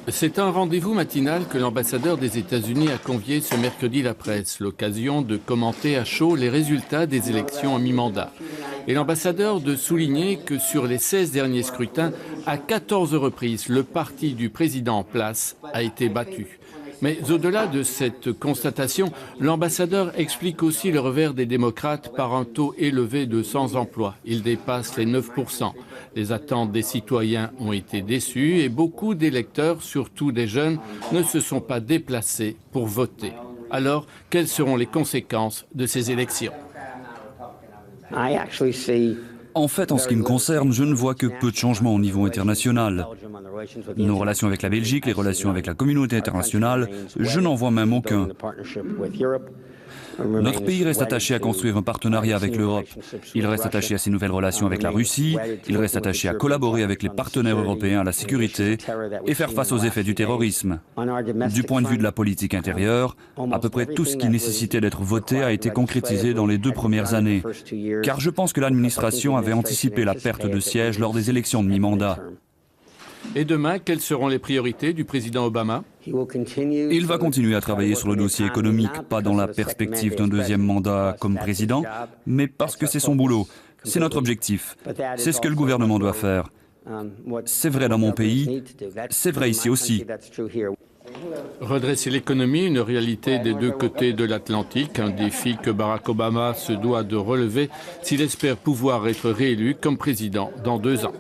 C'est un rendez-vous matinal que l'ambassadeur des États-Unis a convié ce mercredi la presse, l'occasion de commenter à chaud les résultats des élections à mi-mandat. Et l'ambassadeur de souligner que sur les 16 derniers scrutins, à 14 reprises, le parti du président en place a été battu. Mais au-delà de cette constatation, l'ambassadeur explique aussi le revers des démocrates par un taux élevé de sans-emploi. Il dépasse les 9%. Les attentes des citoyens ont été déçues et beaucoup d'électeurs, surtout des jeunes, ne se sont pas déplacés pour voter. Alors, quelles seront les conséquences de ces élections ? En fait, en ce qui me concerne, je ne vois que peu de changements au niveau international. Nos relations avec la Belgique, les relations avec la communauté internationale, je n'en vois même aucun. Notre pays reste attaché à construire un partenariat avec l'Europe. Il reste attaché à ses nouvelles relations avec la Russie. Il reste attaché à collaborer avec les partenaires européens à la sécurité et faire face aux effets du terrorisme. Du point de vue de la politique intérieure, à peu près tout ce qui nécessitait d'être voté a été concrétisé dans les 2 premières années. Car je pense que l'administration avait anticipé la perte de sièges lors des élections de mi-mandat. Et demain, quelles seront les priorités du président Obama ? Il va continuer à travailler sur le dossier économique, pas dans la perspective d'un deuxième mandat comme président, mais parce que c'est son boulot, c'est notre objectif, c'est ce que le gouvernement doit faire. C'est vrai dans mon pays, c'est vrai ici aussi. Redresser l'économie, une réalité des deux côtés de l'Atlantique, un défi que Barack Obama se doit de relever s'il espère pouvoir être réélu comme président dans 2 ans.